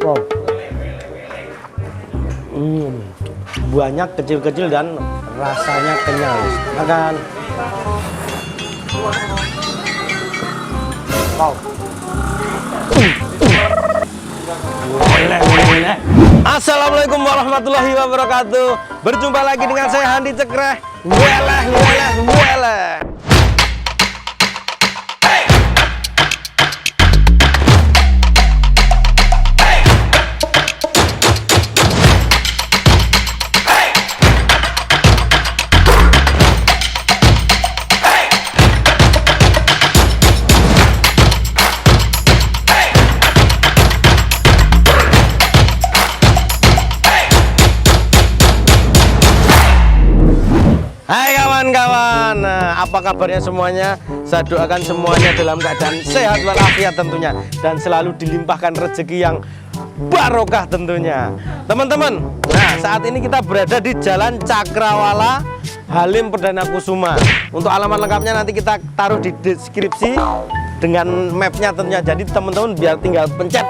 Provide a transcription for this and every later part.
Wow. Buahnya kecil-kecil dan rasanya kenyal. Makan. Wow. Boleh. Assalamualaikum warahmatullahi wabarakatuh. Berjumpa lagi dengan saya Handi Cekreh. Weleh. Hai kawan-kawan, apa kabarnya semuanya? Saya doakan semuanya dalam keadaan sehat walafiat tentunya, dan selalu dilimpahkan rezeki yang barokah tentunya, teman-teman. Nah, saat ini kita berada di Jalan Cakrawala, Halim Perdana Kusuma. Untuk alamat lengkapnya nanti kita taruh di deskripsi dengan mapnya tentunya. Jadi teman-teman biar tinggal pencet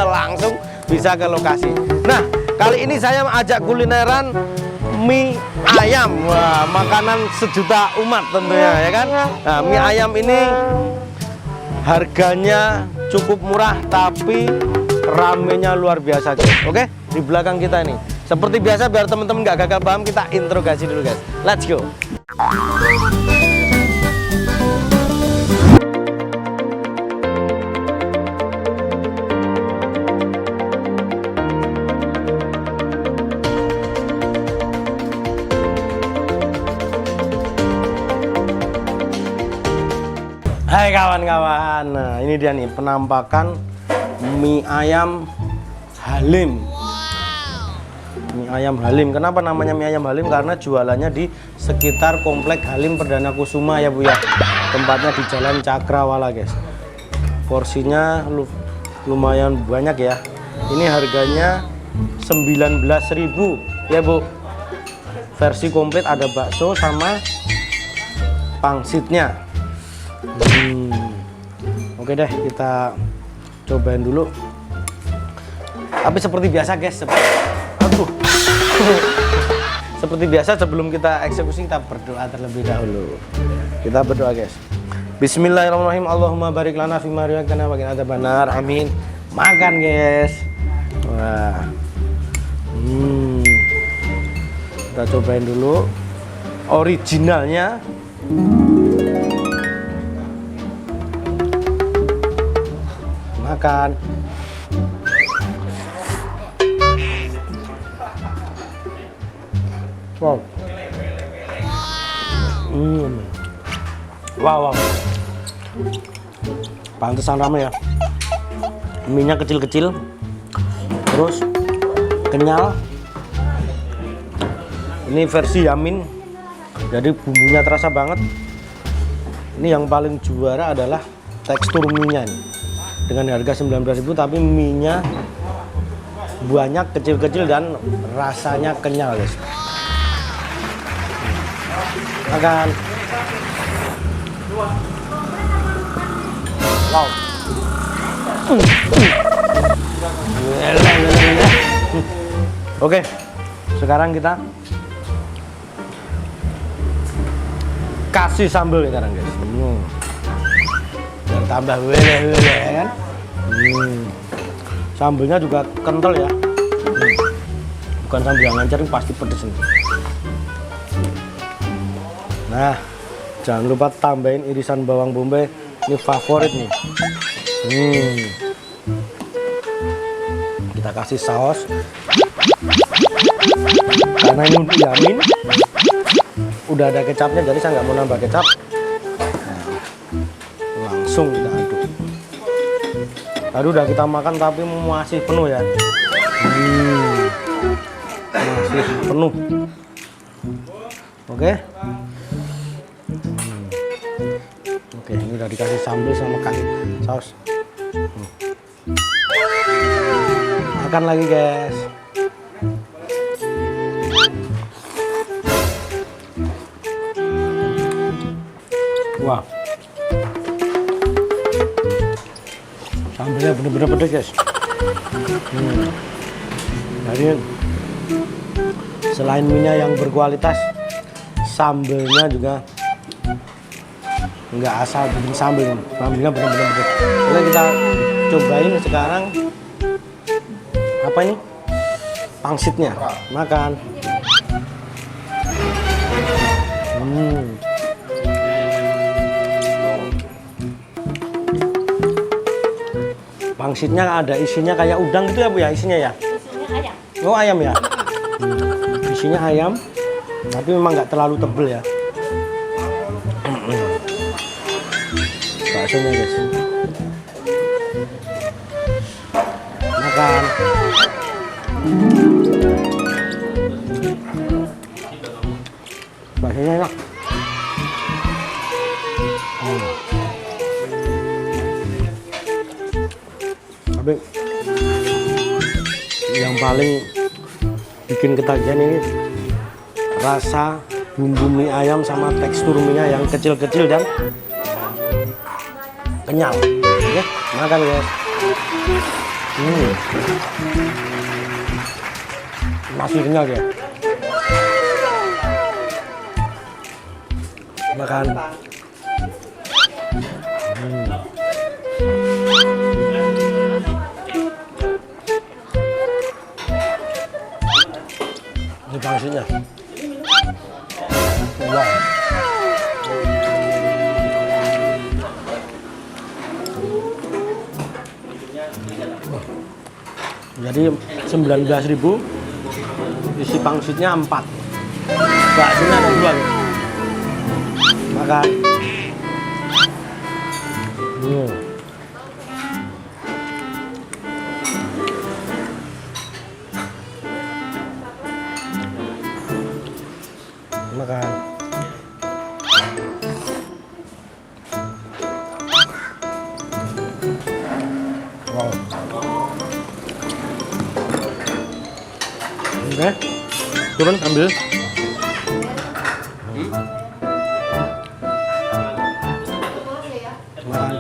langsung bisa ke lokasi. Nah, kali ini saya ajak kulineran mie ayam. Wah, makanan sejuta umat tentunya, ya kan? Nah, mie ayam ini harganya cukup murah tapi ramenya luar biasa, guys. Oke, di belakang kita ini seperti biasa, biar teman-teman nggak gagal paham, kita interogasi dulu, guys. Let's go. Hai kawan-kawan, nah ini dia nih penampakan mie ayam Halim. Mie ayam Halim, kenapa namanya mie ayam Halim? Karena jualannya di sekitar komplek Halim Perdana Kusuma ya Bu ya. Tempatnya di Jalan Cakrawala, guys. Porsinya lumayan banyak ya. Ini harganya 19.000 ya Bu. Versi komplit, ada bakso sama pangsitnya. Oke deh, kita cobain dulu. Tapi seperti biasa, guys, seperti biasa sebelum kita eksekusi, kita berdoa terlebih dahulu. Kita berdoa, guys. Bismillahirrahmanirrahim. Allahumma barik lana fima razaqtana wa qina adzabannar. Amin. Makan, guys. Wah. Kita cobain dulu originalnya. Makan. Wow. Wow. Pantesan ramai ya. Mie-nya kecil-kecil, terus kenyal. Ini versi Yamin, jadi bumbunya terasa banget. Ini yang paling juara adalah tekstur mie-nya nih. Dengan harga 19.000 tapi mie-nya banyak, kecil-kecil dan rasanya kenyal, guys. Makan. Wow. Oke, sekarang kita kasih sambal sekarang, guys. Tambah weleh kan. Sambelnya juga kental ya. Bukan sambal yang lancar, pasti pedes nih. Nah, jangan lupa tambahin irisan bawang bombay, ini favorit nih. Kita kasih saus karena ini untuk Yamin. Udah ada kecapnya, jadi saya nggak mau nambah kecap. Langsung kita aduk. Tadi udah kita makan tapi masih penuh ya. Masih penuh. Oke. Oke, ini udah dikasih sambal sama kasih saus. Makan lagi, guys. Wah. Sambalnya bener-bener pedas, guys. Jadi selain mie yang berkualitas, sambelnya juga nggak asal bikin sambel. Sambelnya benar-benar betul. Oke, kita cobain sekarang apa ini? Pangsitnya. Makan. Pangsitnya ada isinya kayak udang gitu ya Bu ya, isinya ya? Isinya ayam. Oh ayam ya? Isinya ayam, tapi memang nggak terlalu tebel ya. Baksonya guys. Makan. Baksonya enak. Tapi yang paling bikin ketagihan ini rasa bumbu mie ayam sama tekstur mie-nya yang kecil-kecil dan kenyal. Oke, makan guys. Masih kenyal ya. Makan. Ini pangsitnya. Wow. Jadi 19.000, isi pangsitnya 4. Baksonya ada 2. Makan. Makan. Wow. Oke, turun ambil. Makan.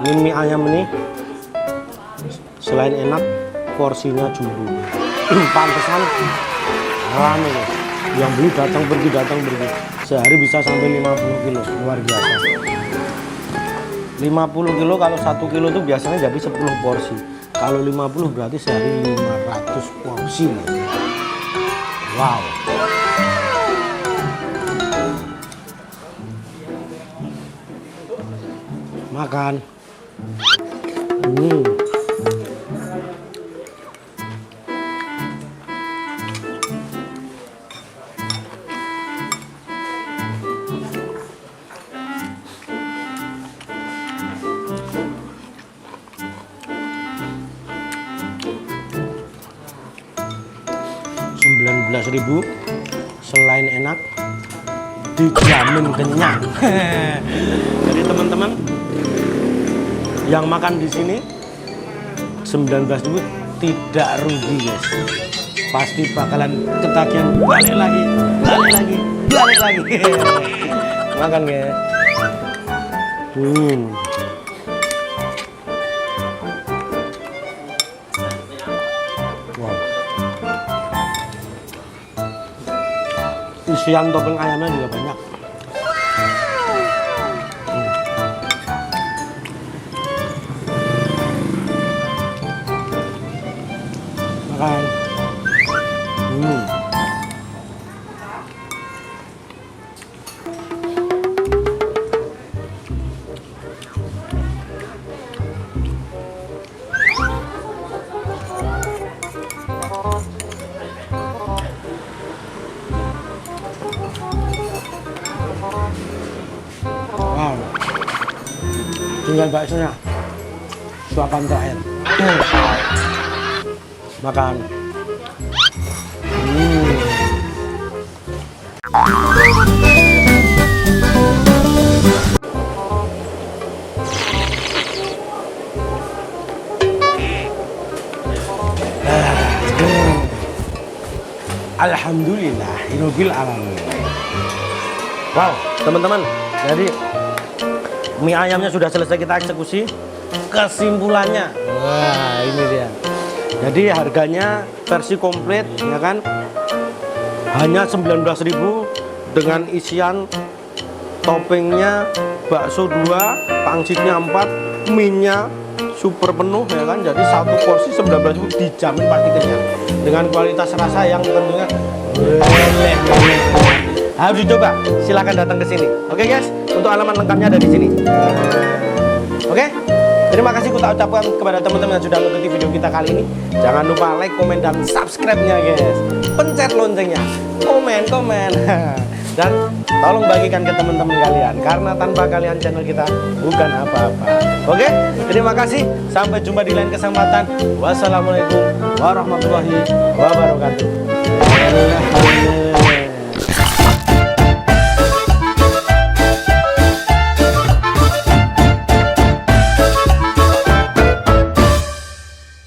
Ini mie ayam ini selain enak, porsinya jumbo. Pantesan rame nih. Yang beli datang pergi. Sehari bisa sampai 50 kilo, luar biasa. 50 kilo kalau 1 kilo itu biasanya jadi 10 porsi. Kalau 50 berarti sehari 500 porsi. Wow. Makan. 19.000, selain enak dijamin kenyang. Jadi teman-teman yang makan di sini 19.000 tidak rugi guys. Pasti bakalan ketagihan balik lagi. Makan guys. Wow. Isian topping ayamnya juga banyak. Makan. Wow. Tinggal baksonya. Suapan terakhir. Makan. Alhamdulillahirabbil alamin. Wow, teman-teman, jadi mie ayamnya sudah selesai kita eksekusi. Kesimpulannya, wah ini dia. Jadi harganya versi komplit, ya kan, hanya 19.000 dengan isian toppingnya bakso 2, pangsitnya 4, mie-nya super penuh, ya kan. Jadi satu porsi 19.000 dijamin pasti kenyang dengan kualitas rasa yang tentunya harus dicoba. Silahkan datang ke sini. Oke guys, untuk alamat lengkapnya ada di sini. Oke, terima kasih kita ucapkan kepada teman-teman yang sudah mengikuti video kita kali ini. Jangan lupa like, komen, dan subscribe-nya guys. Pencet loncengnya, komen. Dan tolong bagikan ke teman-teman kalian, karena tanpa kalian channel kita bukan apa-apa. Oke, terima kasih. Sampai jumpa di lain kesempatan. Wassalamualaikum warahmatullahi wabarakatuh.